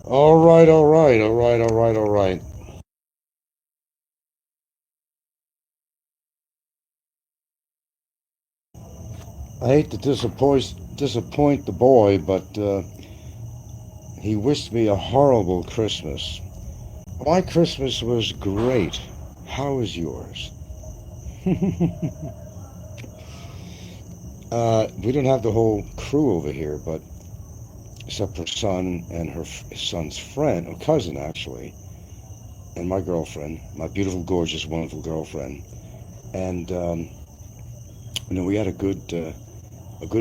All right, all right, all right, all right, all right. I hate to disappoint the boy, but he wished me a horrible Christmas. My Christmas was great. How was yours? We don't have the whole crew over here, but except her son and his son's friend, or cousin actually, and my girlfriend, my beautiful, gorgeous, wonderful girlfriend. And we had a good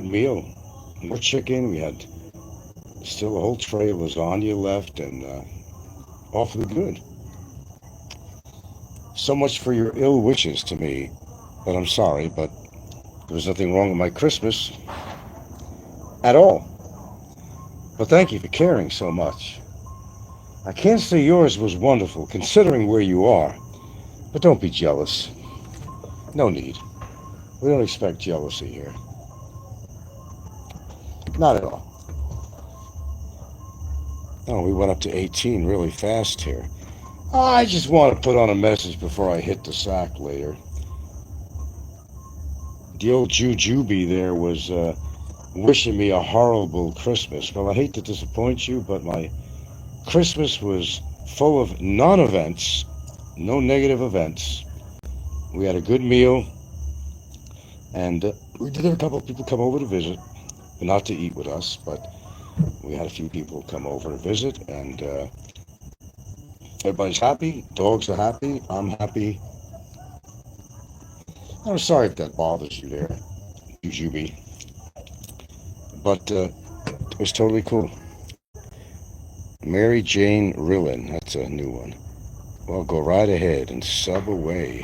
meal. More chicken. We had still a whole tray of lasagna left, and awfully good. So much for your ill wishes to me, but I'm sorry, but there was nothing wrong with my Christmas at all. But thank you for caring so much. I can't say yours was wonderful, considering where you are, but don't be jealous. No need. We don't expect jealousy here. Not at all. Oh, we went up to 18 really fast here. I just want to put on a message before I hit the sack later. The old Jujubee there was wishing me a horrible Christmas. Well, I hate to disappoint you, but my Christmas was full of non-events, no negative events. We had a good meal, and we did have a couple of people come over to visit, but not to eat with us, but we had a few people come over to visit, and everybody's happy. Dogs are happy. I'm happy. I'm sorry if that bothers you there, Jujubee, but it was totally cool. Mary Jane Rillin, that's a new one. Well, go right ahead and sub away.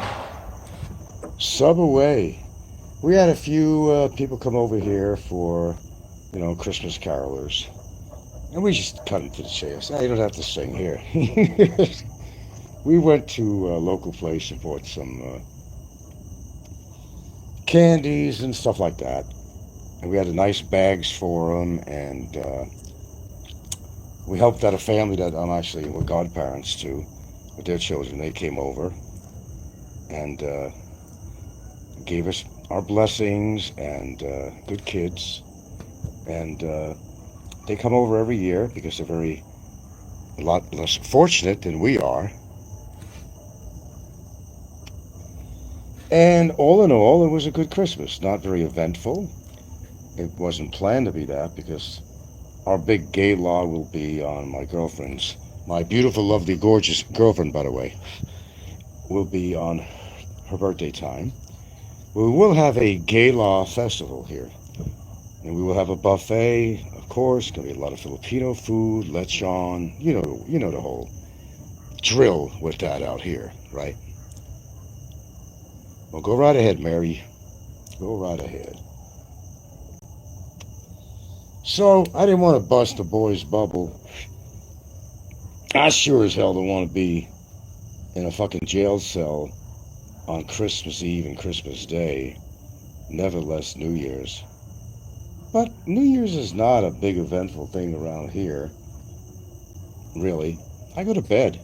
Sub away. We had a few people come over here for, Christmas carolers. And we just cut into the chase. Hey, you don't have to sing here. We went to a local place and bought some candies and stuff like that. And we had nice bags for them. And we helped out a family that I'm actually were godparents to with their children. They came over and gave us our blessings and good kids. And they come over every year because they're a lot less fortunate than we are. And all in all, it was a good Christmas. Not very eventful. It wasn't planned to be that because our big gala will be on my beautiful, lovely, gorgeous girlfriend, by the way, will be on her birthday time. We will have a gala festival here. And we will have a buffet, of course. Going to be a lot of Filipino food, lechon. You know the whole drill with that out here, right? Well, go right ahead, Mary. Go right ahead. So, I didn't want to bust the boy's bubble. I sure as hell don't want to be in a fucking jail cell on Christmas Eve and Christmas Day, nevertheless New Year's. But New Year's is not a big eventful thing around here, really. I go to bed.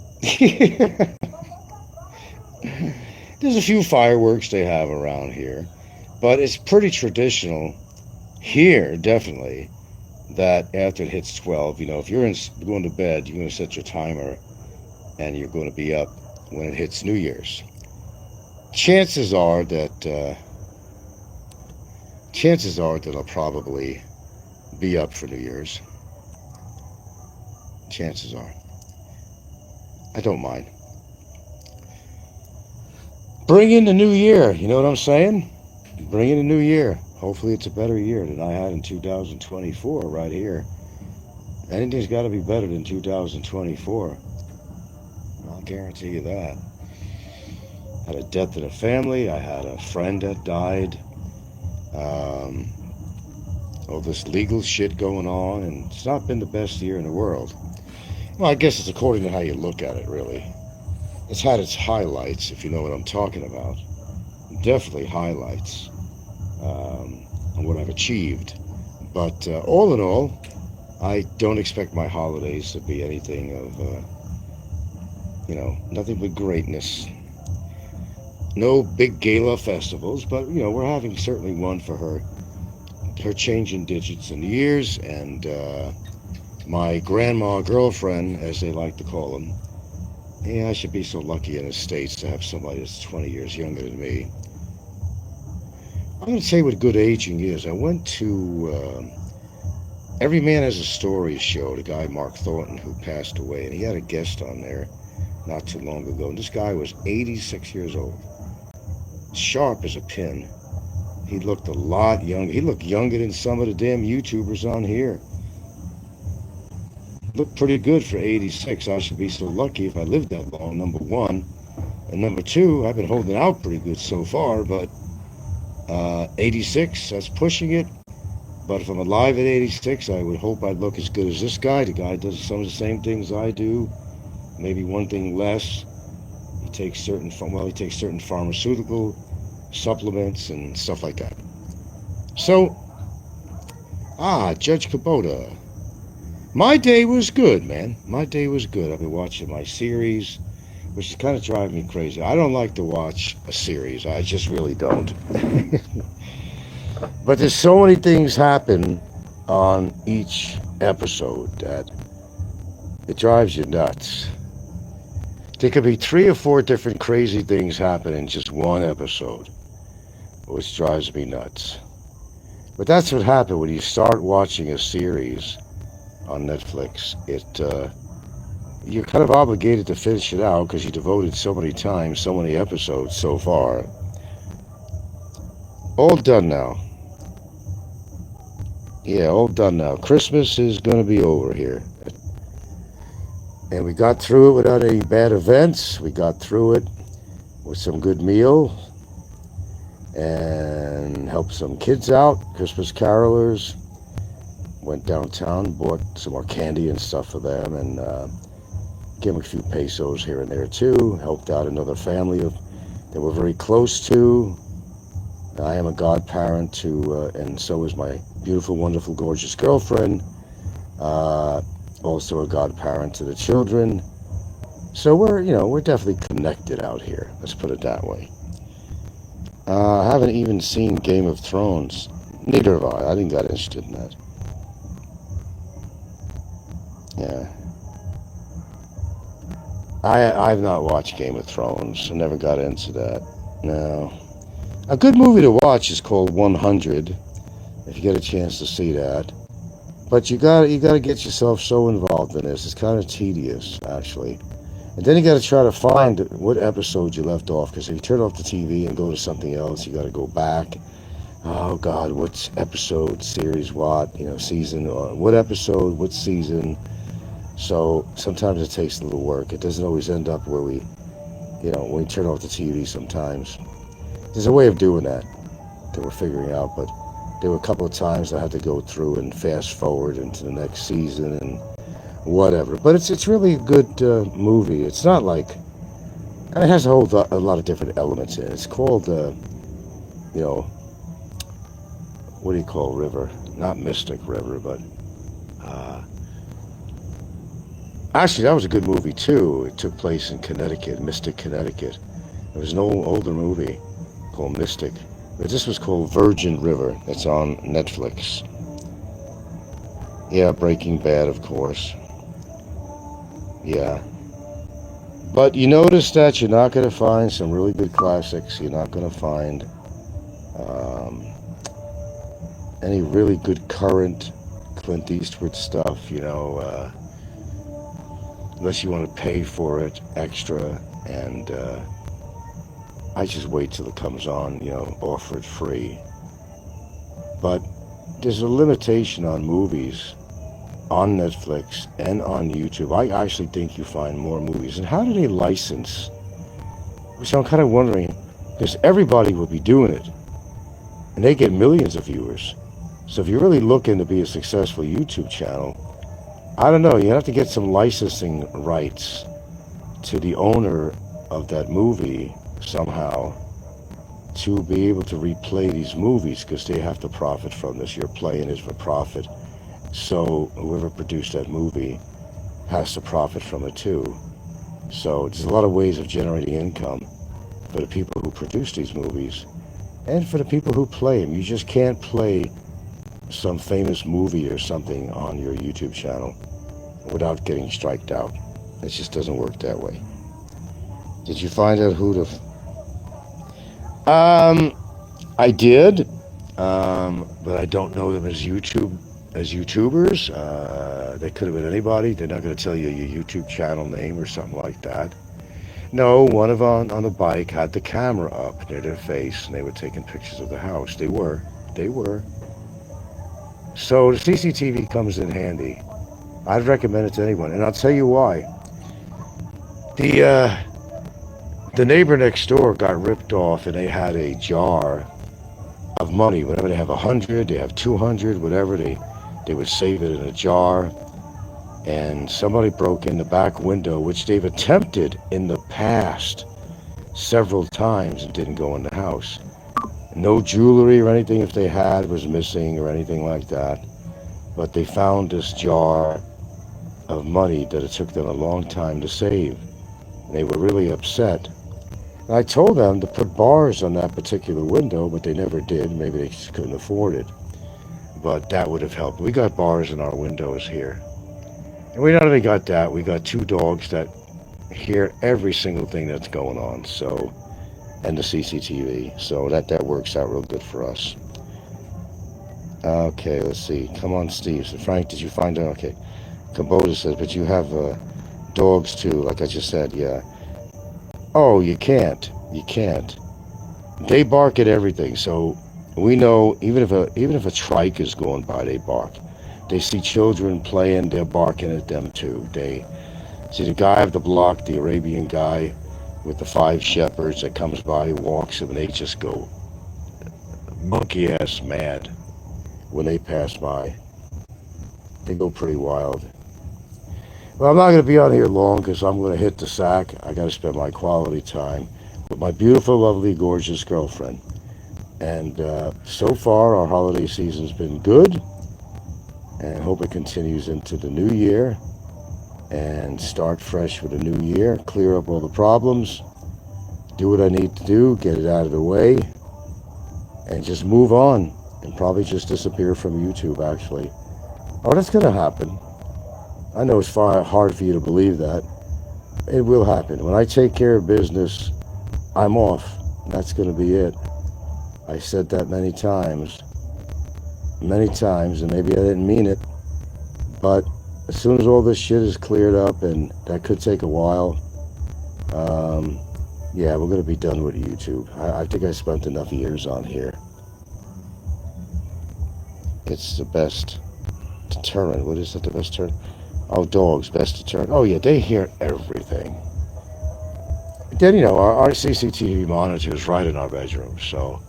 There's a few fireworks they have around here, but it's pretty traditional here, definitely, that after it hits 12, if you're going to bed, you're going to set your timer and you're going to be up when it hits New Year's. Chances are that I'll probably be up for New Year's. Chances are. I don't mind. Bring in the new year, you know what I'm saying? Bring in the new year. Hopefully it's a better year than I had in 2024 right here. Anything's got to be better than 2024. I'll guarantee you that. I had a death in the family. I had a friend that died. All this legal shit going on, and it's not been the best year in the world. Well, I guess it's according to how you look at it, really. It's had its highlights, if you know what I'm talking about. Definitely highlights on what I've achieved. But all in all, I don't expect my holidays to be anything of, nothing but greatness. No big gala festivals, but, we're having certainly one for her change in digits and years, and my grandma girlfriend, as they like to call them. Yeah, I should be so lucky in the States to have somebody that's 20 years younger than me. I'm going to tell you what good aging is. I went to Every Man Has a Story show, the guy Mark Thornton, who passed away, and he had a guest on there not too long ago. And this guy was 86 years old, sharp as a pin. He looked a lot younger. He looked younger than some of the damn YouTubers on here. Looked pretty good for 86. I should be so lucky if I lived that long, number one. And number two, I've been holding out pretty good so far, but 86, that's pushing it. But if I'm alive at 86, I would hope I'd look as good as this guy. The guy does some of the same things I do, maybe one thing less. He takes certain pharmaceutical supplements and stuff like that. So, Judge Kubota. My day was good, man. My day was good. I've been watching my series, which is kind of driving me crazy. I don't like to watch a series. I just really don't. But there's so many things happen on each episode that it drives you nuts. There could be 3 or 4 different crazy things happen in just one episode, which drives me nuts. But that's what happens when you start watching a series on Netflix. You're kind of obligated to finish it out because you devoted so many times, so many episodes so far. All done now. Yeah, all done now. Christmas is going to be over here. And we got through it without any bad events. We got through it with some good meal and helped some kids out, Christmas carolers. Went downtown, bought some more candy and stuff for them, and gave them a few pesos here and there too. Helped out another family that we're very close to. I am a godparent to, and so is my beautiful, wonderful, gorgeous girlfriend. Also a godparent to the children. So we're definitely connected out here. Let's put it that way. I haven't even seen Game of Thrones. Neither have I. I didn't get interested in that. Yeah. I've not watched Game of Thrones. I never got into that. No. A good movie to watch is called 100, if you get a chance to see that. But you got to get yourself so involved in this. It's kind of tedious, actually. And then you got to try to find what episode you left off, because if you turn off the TV and go to something else, you got to go back. Oh God, what's episode, series, what, season, or what episode, what season. So sometimes it takes a little work. It doesn't always end up where when we turn off the TV sometimes. There's a way of doing that we're figuring out, but there were a couple of times I had to go through and fast forward into the next season and whatever. But it's really a good movie. It's not like, and it has a lot of different elements in it. It's called, what do you call river? Not Mystic River, but actually that was a good movie too. It took place in Connecticut, Mystic, Connecticut. It was an older movie called Mystic, but this was called Virgin River. It's on Netflix. Yeah, Breaking Bad, of course. Yeah. But you notice that you're not going to find some really good classics. You're not going to find any really good current Clint Eastwood stuff, unless you want to pay for it extra. And I just wait till it comes on, offer it free. But there's a limitation on movies on Netflix and on YouTube. I actually think you find more movies. And how do they license? Which I'm kind of wondering, because everybody would be doing it. And they get millions of viewers. So if you're really looking to be a successful YouTube channel, I don't know, you have to get some licensing rights to the owner of that movie somehow to be able to replay these movies, because they have to profit from this. You're playing it for profit. So whoever produced that movie has to profit from it too. So there's a lot of ways of generating income for the people who produce these movies and for the people who play them. You just can't play some famous movie or something on your YouTube channel without getting striked out. It just doesn't work that way. Did you find out who the... I did, but I don't know them as YouTubers. They could have been anybody. They're not going to tell you your YouTube channel name or something like that. No, one of on the bike had the camera up near their face, and they were taking pictures of the house. They were. So the CCTV comes in handy. I'd recommend it to anyone, and I'll tell you why. The neighbor next door got ripped off, and they had a jar of money. Whenever they have 100, they have 200, whatever, they would save it in a jar. And somebody broke in the back window, which they've attempted in the past several times, and didn't go in the house. No jewelry or anything, if they had, was missing or anything like that. But they found this jar of money that it took them a long time to save. They were really upset. And I told them to put bars on that particular window, but they never did. Maybe they just couldn't afford it. But that would have helped. We got bars in our windows here. And we not only got that, we got 2 dogs that hear every single thing that's going on. So, and the CCTV. So that works out real good for us. Okay, let's see. Come on, Steve. So Frank, did you find out? Okay. Kubota says, but you have dogs too, like I just said, yeah. Oh, you can't. They bark at everything, so we know even if a trike is going by, they bark. They see children playing, they're barking at them too. They see the guy of the block, the Arabian guy with the 5 shepherds that comes by, walks them, and they just go monkey ass mad when they pass by. They go pretty wild. Well, I'm not going to be on here long because I'm going to hit the sack. I got to spend my quality time with my beautiful, lovely, gorgeous girlfriend. And so far, our holiday season's been good. And I hope it continues into the new year. And start fresh with a new year. Clear up all the problems. Do what I need to do. Get it out of the way. And just move on. And probably just disappear from YouTube, actually. Oh, that's going to happen. I know it's hard for you to believe that. It will happen. When I take care of business, I'm off. That's going to be it. I said that many times, and maybe I didn't mean it, but as soon as all this shit is cleared up, and that could take a while, yeah, we're going to be done with YouTube. I think I spent enough years on here. It's the best deterrent. What is it, the best deterrent? Oh, dogs, best deterrent. Oh, yeah, they hear everything. Then, our CCTV monitor is right in our bedroom, so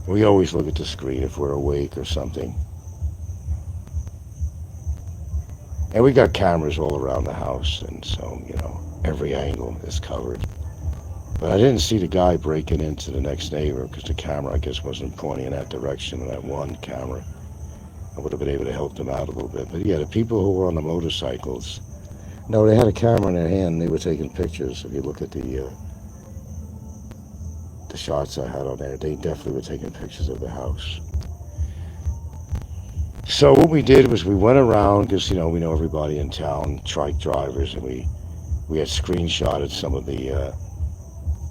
we always look at the screen if we're awake or something. And we got cameras all around the house, and so, every angle is covered. But I didn't see the guy breaking into the next neighbor because the camera, I guess, wasn't pointing in that direction, and that one camera. I would have been able to help them out a little bit. But yeah, the people who were on the motorcycles, no, they had a camera in their hand and they were taking pictures. If you look at the shots I had on there, they definitely were taking pictures of the house. So what we did was we went around, because, we know everybody in town, trike drivers, and we had screenshotted some of the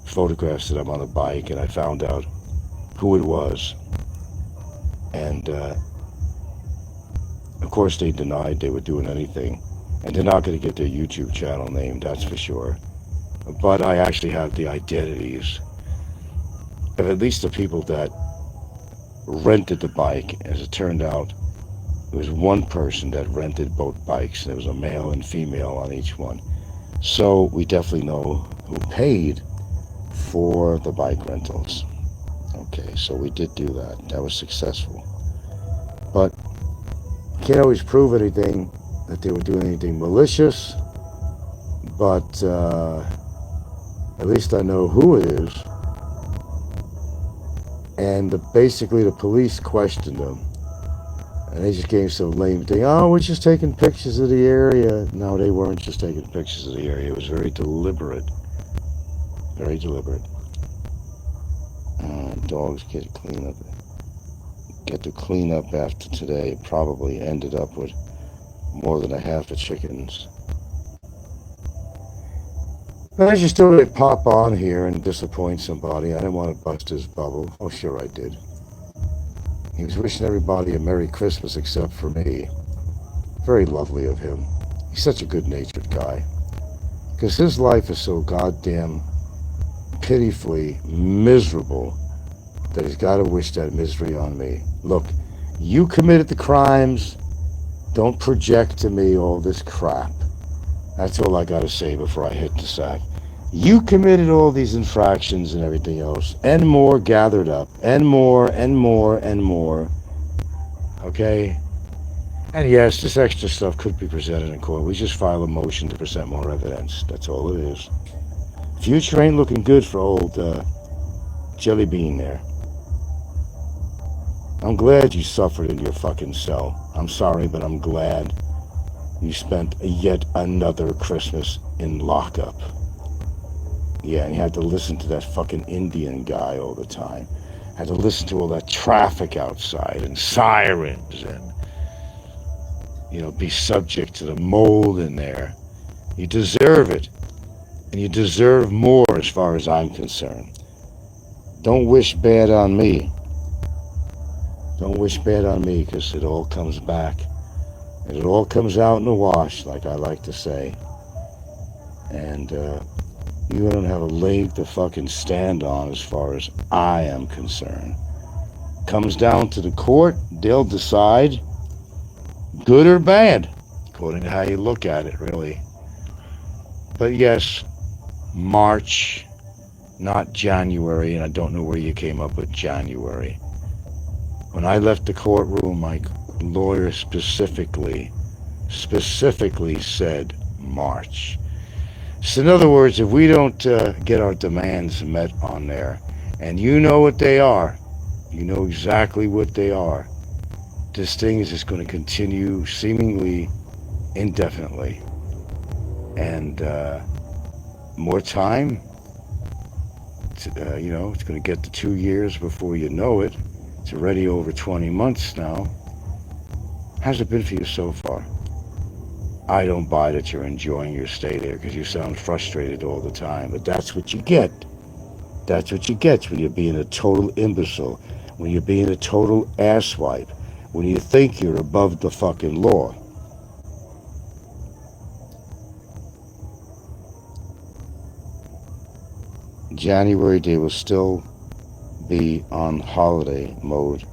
photographs that I'm on the bike, and I found out who it was. And of course, they denied they were doing anything. And they're not going to get their YouTube channel name, that's for sure. But I actually have the identities of at least the people that rented the bike. As it turned out, it was one person that rented both bikes. There was a male and female on each one. So we definitely know who paid for the bike rentals. Okay, so we did do that. That was successful. But can't always prove anything, that they were doing anything malicious, but at least I know who it is. And basically the police questioned them, And they just gave some lame thing. Oh, we're just taking pictures of the area. No, they weren't just taking pictures of the area. It was very deliberate. Very deliberate. Dogs get clean up. Get the cleanup after today. Probably ended up with more than a half of chickens. But I just thought I'd pop on here and disappoint somebody. I didn't want to bust his bubble. Oh, sure I did. He was wishing everybody a Merry Christmas except for me. Very lovely of him. He's such a good-natured guy. Because his life is so goddamn pitifully miserable that he's got to wish that misery on me. Look, you committed the crimes. Don't project to me all this crap. That's all I got to say before I hit the sack. You committed all these infractions and everything else, and more gathered up, and more, and more, and more. Okay? And yes, this extra stuff could be presented in court. We just file a motion to present more evidence. That's all it is. Future ain't looking good for old Jelly Bean there. I'm glad you suffered in your fucking cell. I'm sorry, but I'm glad you spent yet another Christmas in lockup. Yeah, and you had to listen to that fucking Indian guy all the time. Had to listen to all that traffic outside and sirens and, be subject to the mold in there. You deserve it. And you deserve more as far as I'm concerned. Don't wish bad on me. Don't wish bad on me, because it all comes back. And it all comes out in the wash, like I like to say. And you don't have a leg to fucking stand on as far as I am concerned. Comes down to the court, they'll decide good or bad, according to how you look at it, really. But yes, March, not January, and I don't know where you came up with January. When I left the courtroom, my lawyer specifically said March. So in other words, if we don't get our demands met on there, and you know what they are, you know exactly what they are, this thing is just going to continue seemingly indefinitely. And more time, it's going to get to 2 years before you know it. It's already over 20 months now. How's it been for you so far? I don't buy that you're enjoying your stay there, because you sound frustrated all the time, but that's what you get. That's what you get when you're being a total imbecile, when you're being a total asswipe, when you think you're above the fucking law. January, they will still be on holiday mode.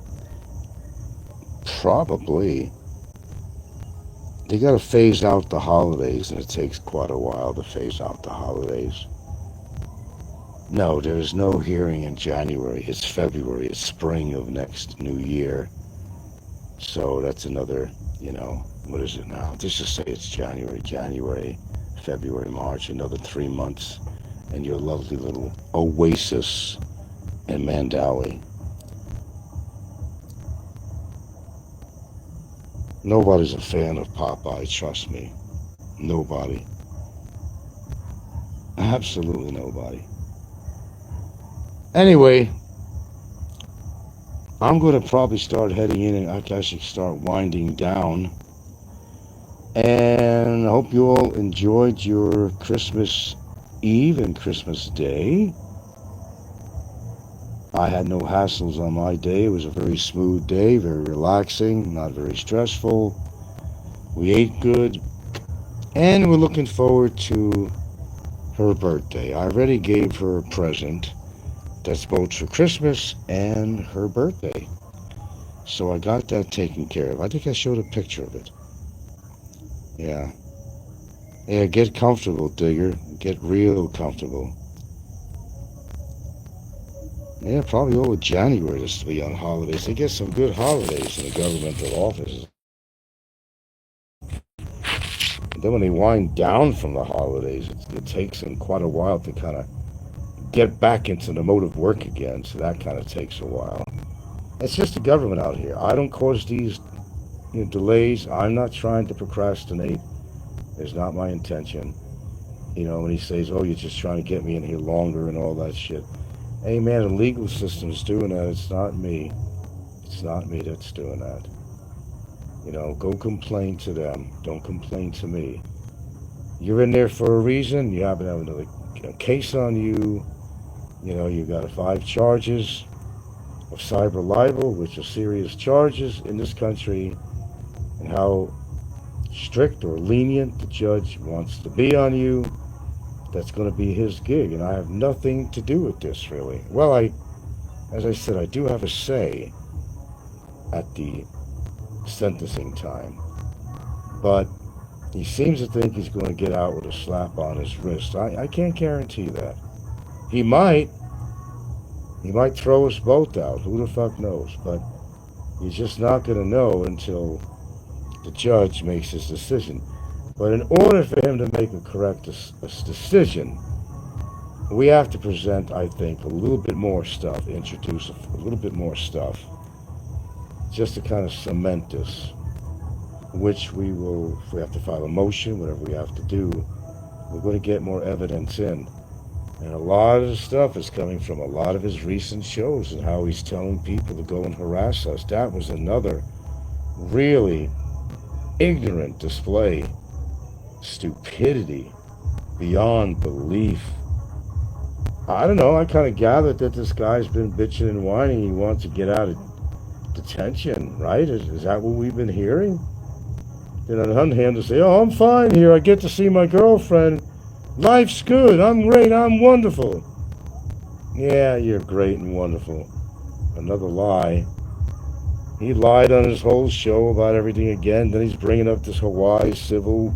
Probably. They got to phase out the holidays, and it takes quite a while to phase out the holidays. No, there is no hearing in January. It's February. It's spring of next new year. So that's another, what is it now? Let's just say it's January, February, March, another 3 months, and your lovely little oasis in Mandawi. Nobody's a fan of Popeye, trust me. Nobody. Absolutely nobody. Anyway, I'm going to probably start heading in, and I should start winding down. And I hope you all enjoyed your Christmas Eve and Christmas Day. I had no hassles on my day. It was a very smooth day, very relaxing, not very stressful. We ate good, and we're looking forward to her birthday. I already gave her a present that's both for Christmas and her birthday. So I got that taken care of. I think I showed a picture of it. Yeah. Yeah, get comfortable, Digger. Get real comfortable. Yeah, probably all of January just to be on holidays. They get some good holidays in the governmental offices. And then when they wind down from the holidays, it takes them quite a while to kind of get back into the mode of work again. So that kind of takes a while. It's just the government out here. I don't cause these delays. I'm not trying to procrastinate. It's not my intention. When he says, "Oh, you're just trying to get me in here longer" and all that shit. Hey, man, the legal system's doing that. It's not me. It's not me that's doing that. Go complain to them. Don't complain to me. You're in there for a reason. You happen to have another case on you. You got 5 charges of cyber libel, which are serious charges in this country, and how strict or lenient the judge wants to be on you. That's going to be his gig, and I have nothing to do with this, really. Well, as I said, I do have a say at the sentencing time, but he seems to think he's going to get out with a slap on his wrist. I can't guarantee that. He might throw us both out. Who the fuck knows? But he's just not going to know until the judge makes his decision. But in order for him to make a correct decision, we have to present, I think, a little bit more stuff, introduce a little bit more stuff, just to kind of cement this, which we will, if we have to file a motion, whatever we have to do, we're going to get more evidence in. And a lot of the stuff is coming from a lot of his recent shows and how he's telling people to go and harass us. That was another really ignorant display. Stupidity beyond belief. I don't know. I kind of gathered that this guy's been bitching and whining. He wants to get out of detention, right? Is that what we've been hearing? Then on the one hand, to say, "Oh, I'm fine here. I get to see my girlfriend. Life's good. I'm great. I'm wonderful." Yeah, you're great and wonderful. Another lie. He lied on his whole show about everything again. Then he's bringing up this Hawaii civil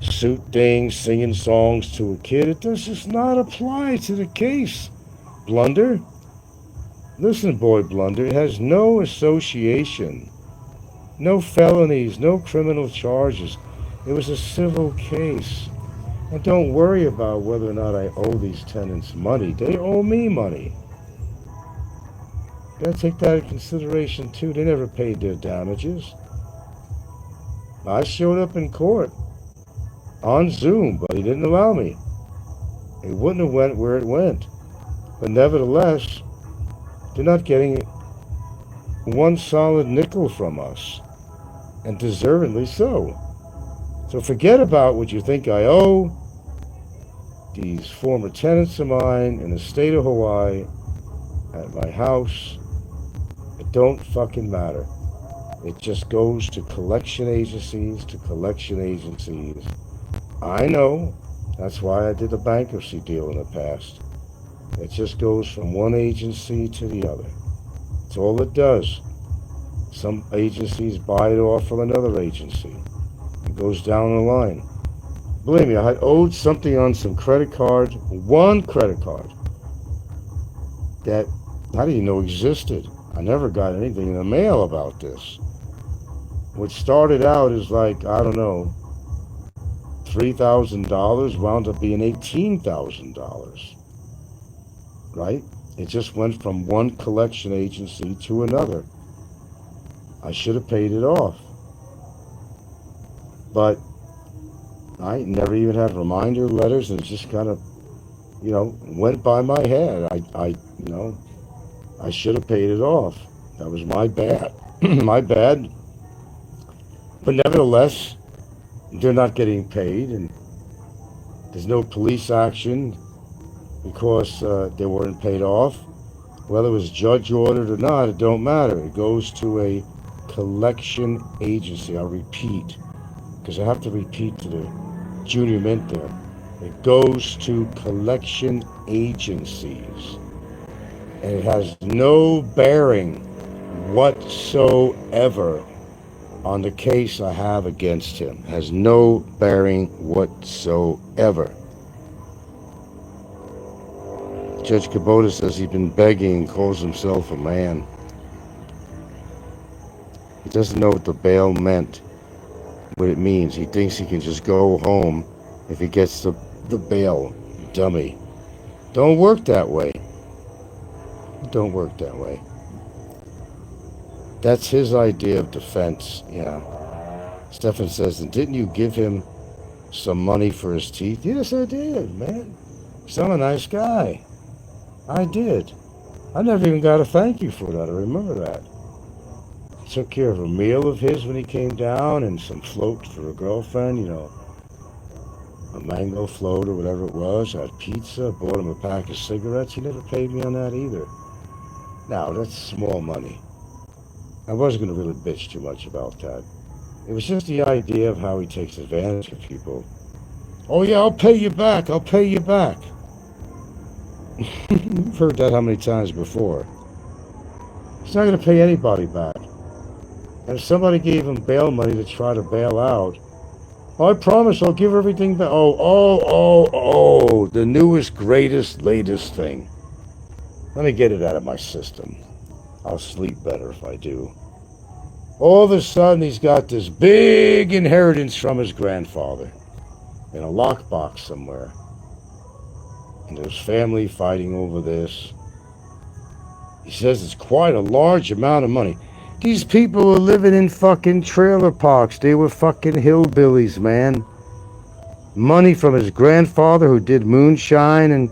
suit thing, singing songs to a kid. It does just not apply to the case, Blunder. Listen, boy, Blunder, it has no association, no felonies, no criminal charges. It was a civil case. And don't worry about whether or not I owe these tenants money. They owe me money. Gotta take that into consideration too. They never paid their damages. I showed up in court on Zoom, but he didn't allow me. It wouldn't have went where it went. But nevertheless, they're not getting one solid nickel from us, and deservedly so. So forget about what you think I owe these former tenants of mine in the state of Hawaii at my house. It don't fucking matter. It just goes to collection agencies, I know. That's why I did a bankruptcy deal in the past. It just goes from one agency to the other. That's all it does. Some agencies buy it off from another agency. It goes down the line. Believe me, I had owed something on some credit card, one credit card, that I didn't even know existed. I never got anything in the mail about this. What started out as like, I don't know, $3,000 wound up being $18,000. Right? It just went from one collection agency to another. I should have paid it off. But I never even had reminder letters, and it just kind of, went by my head. I should have paid it off. That was my bad. My bad. But nevertheless, they're not getting paid, and there's no police action because they weren't paid off. Whether it was judge ordered or not, it don't matter. It goes to a collection agency. I'll repeat, because I have to repeat to the junior mint there. It goes to collection agencies, and it has no bearing whatsoever on the case I have against him. It has no bearing whatsoever. Judge Kubota says he's been begging and calls himself a man. He doesn't know what the bail meant, what it means. He thinks he can just go home if he gets the bail. Dummy. Don't work that way. Don't work that way. That's his idea of defense. Yeah. Stefan says, and didn't you give him some money for his teeth? Yes, I did, man. 'Cause I'm a nice guy. I did. I never even got a thank you for that. I remember that. Took care of a meal of his when he came down and some float for a girlfriend, a mango float or whatever it was. I had pizza, bought him a pack of cigarettes. He never paid me on that either. Now, that's small money. I wasn't going to really bitch too much about that. It was just the idea of how he takes advantage of people. Oh, yeah, I'll pay you back. I'll pay you back. You've heard that how many times before? He's not going to pay anybody back. And if somebody gave him bail money to try to bail out, I promise I'll give everything back. Oh, the newest, greatest, latest thing. Let me get it out of my system. I'll sleep better if I do. All of a sudden, he's got this big inheritance from his grandfather in a lockbox somewhere. And there's family fighting over this. He says it's quite a large amount of money. These people were living in fucking trailer parks. They were fucking hillbillies, man. Money from his grandfather who did moonshine and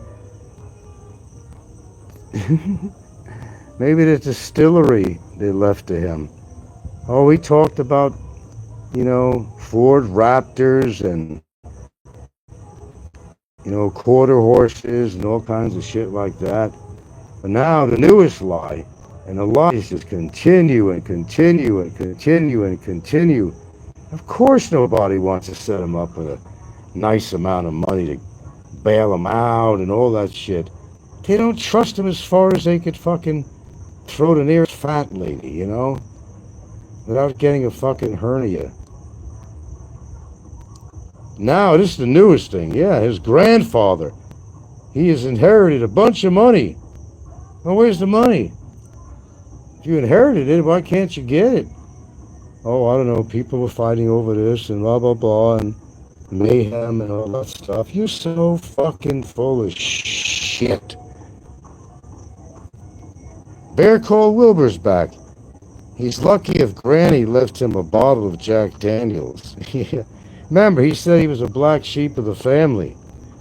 maybe the distillery they left to him. Oh, he talked about, Ford Raptors and, quarter horses and all kinds of shit like that. But now the newest lie, and the lies just continue and continue and continue and continue. Of course nobody wants to set him up with a nice amount of money to bail him out and all that shit. They don't trust him as far as they could fucking throw the nearest fat lady, without getting a fucking hernia. Now, this is the newest thing. Yeah, his grandfather. He has inherited a bunch of money. Well, where's the money? If you inherited it, why can't you get it? Oh, I don't know. People were fighting over this and blah, blah, blah, and mayhem and all that stuff. You're so fucking full of shit. Bear Call Wilbur's back. He's lucky if Granny left him a bottle of Jack Daniels. Yeah. Remember, he said he was a black sheep of the family.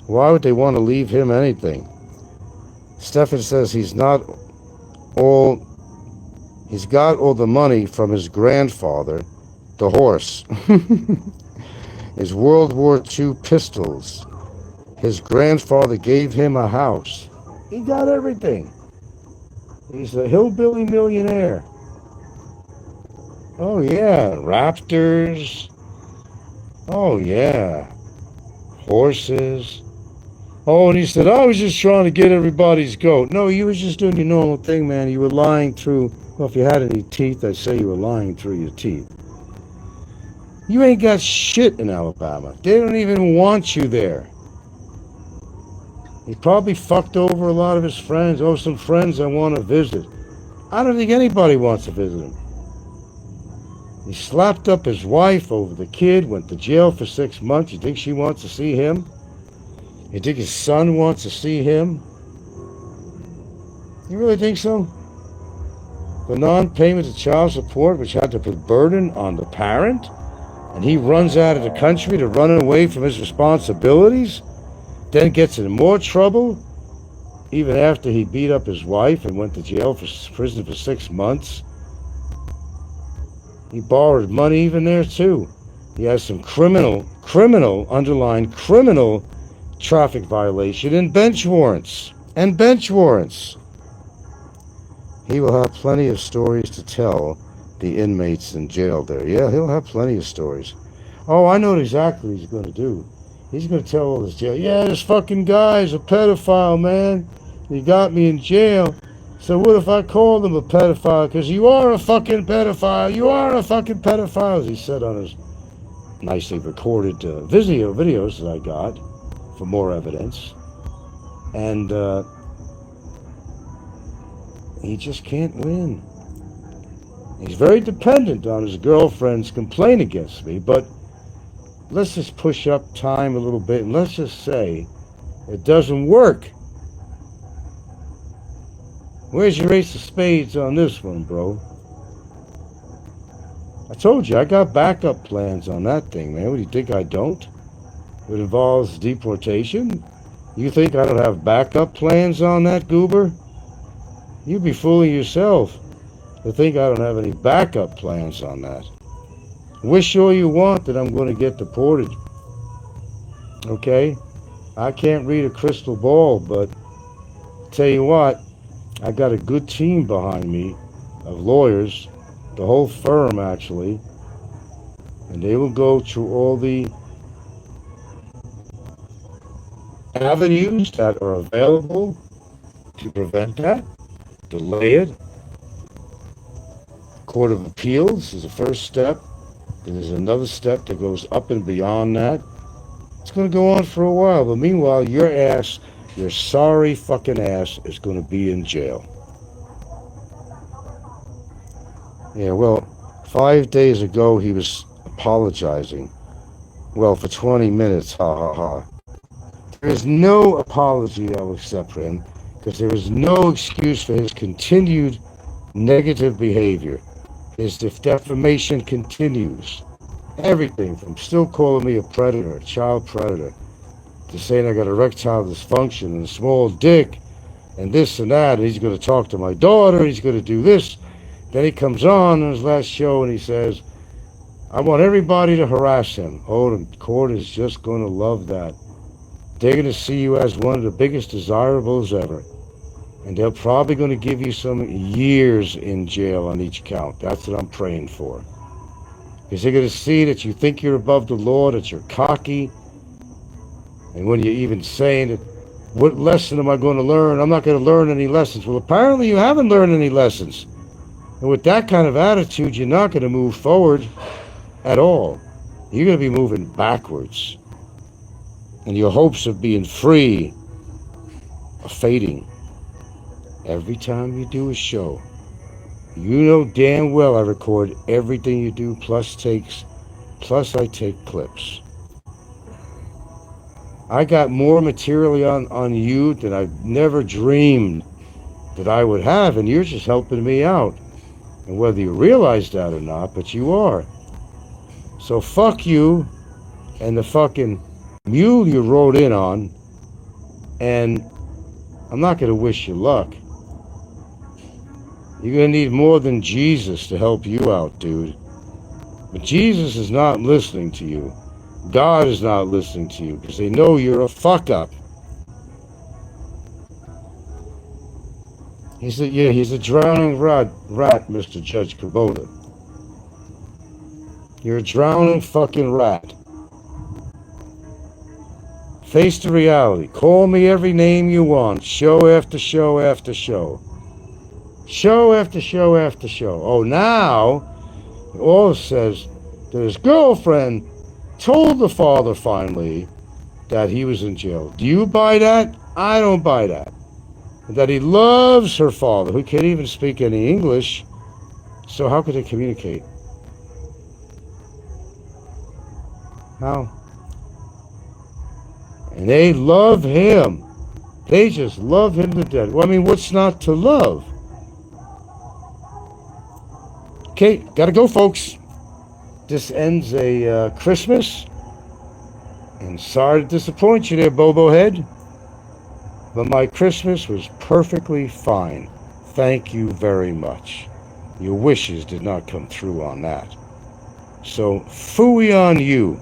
Why would they want to leave him anything? Stefan says he's got all the money from his grandfather, the horse. His World War II pistols. His grandfather gave him a house. He got everything. He's a hillbilly millionaire. Oh yeah, raptors. Oh yeah, horses. Oh, and he said, I was just trying to get everybody's goat. No, you was just doing your normal thing, man. You were lying through, well, if you had any teeth, I'd say you were lying through your teeth. You ain't got shit in Alabama. They don't even want you there. He probably fucked over a lot of his friends. Oh, some friends I want to visit. I don't think anybody wants to visit him. He slapped up his wife over the kid, went to jail for 6 months. You think she wants to see him? You think his son wants to see him? You really think so? The non-payment of child support, which had to put burden on the parent, and he runs out of the country to run away from his responsibilities, then gets in more trouble, even after he beat up his wife and went to jail for prison for 6 months. He borrowed money even there too. He has some criminal traffic violation and bench warrants. He will have plenty of stories to tell the inmates in jail there. Yeah, he'll have plenty of stories. Oh, I know exactly what he's going to do. He's going to tell all this jail, yeah, this fucking guy's a pedophile, man. He got me in jail. So what if I called him a pedophile? Because you are a fucking pedophile. You are a fucking pedophile, as he said on his nicely recorded videos that I got for more evidence. And he just can't win. He's very dependent on his girlfriend's complaint against me, but let's just push up time a little bit and let's just say it doesn't work. Where's your ace of spades on this one, bro? I told you, I got backup plans on that thing, man. What do you think I don't? It involves deportation? You think I don't have backup plans on that, goober? You'd be fooling yourself to think I don't have any backup plans on that. Wish all you want that I'm going to get deported. Okay? I can't read a crystal ball, but tell you what, I got a good team behind me of lawyers, the whole firm actually, and they will go through all the avenues that are available to prevent that, delay it. Court of Appeals is the first step. Then there's another step that goes up and beyond that. It's going to go on for a while, but meanwhile, your ass, your sorry fucking ass, is going to be in jail. Yeah, well, 5 days ago he was apologizing. Well, for 20 minutes, ha ha ha. There is no apology I will accept for him, because there is no excuse for his continued negative behavior. His defamation continues. Everything from still calling me a predator, a child predator, to saying I got erectile dysfunction and a small dick, and this and that, and he's going to talk to my daughter, he's going to do this. Then he comes on his last show and he says, I want everybody to harass him. Oh, the court is just going to love that. They're going to see you as one of the biggest desirables ever. And they're probably going to give you some years in jail on each count. That's what I'm praying for. Because they're going to see that you think you're above the law, that you're cocky. And when you're even saying that, what lesson am I going to learn? I'm not going to learn any lessons. Well, apparently you haven't learned any lessons. And with that kind of attitude, you're not going to move forward at all. You're going to be moving backwards. And your hopes of being free are fading. Every time you do a show, you know damn well I record everything you do, plus takes, plus I take clips. I got more material on you than I've never dreamed that I would have, and you're just helping me out. And whether you realize that or not, but you are. So fuck you and the fucking mule you rode in on, and I'm not going to wish you luck. You're going to need more than Jesus to help you out, dude. But Jesus is not listening to you. God is not listening to you because they know you're a fuck up. He's a drowning rat, Mr. Judge Kubota. You're a drowning fucking rat. Face the reality. Call me every name you want. Show after show after show. Show after show after show. Oh, now, all says that his girlfriend told the father finally that he was in jail. Do you buy that? I don't buy that. That he loves her father, who can't even speak any English. So how could they communicate? How? And they love him. They just love him to death. Well, I mean, what's not to love? Okay, gotta go, folks. This ends a Christmas. And sorry to disappoint you there, Bobo Head. But my Christmas was perfectly fine. Thank you very much. Your wishes did not come through on that. So, phooey on you.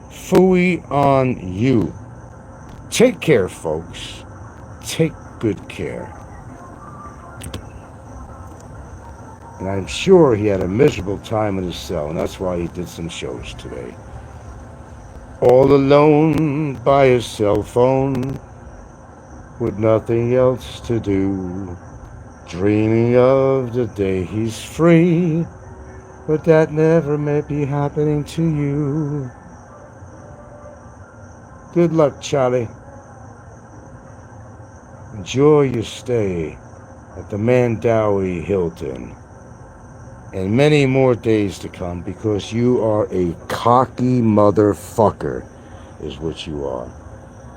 Phooey on you. Take care, folks. Take good care. And I'm sure he had a miserable time in his cell, and that's why he did some shows today. All alone by his cell phone, with nothing else to do, dreaming of the day he's free, but that never may be happening to you. Good luck, Charlie. Enjoy your stay at the Mandawi Hilton, and many more days to come, because you are a cocky motherfucker, is what you are.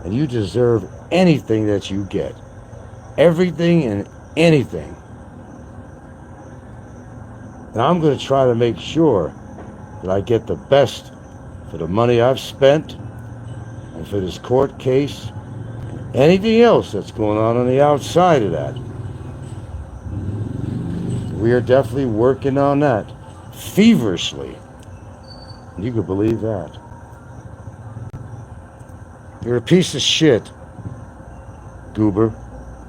And you deserve anything that you get. Everything and anything. And I'm going to try to make sure that I get the best for the money I've spent and for this court case. Anything else that's going on the outside of that. We are definitely working on that feverishly. You could believe that. You're a piece of shit, Goober.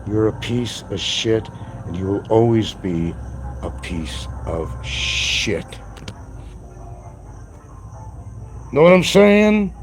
You're a piece of shit, and you will always be a piece of shit. Know what I'm saying?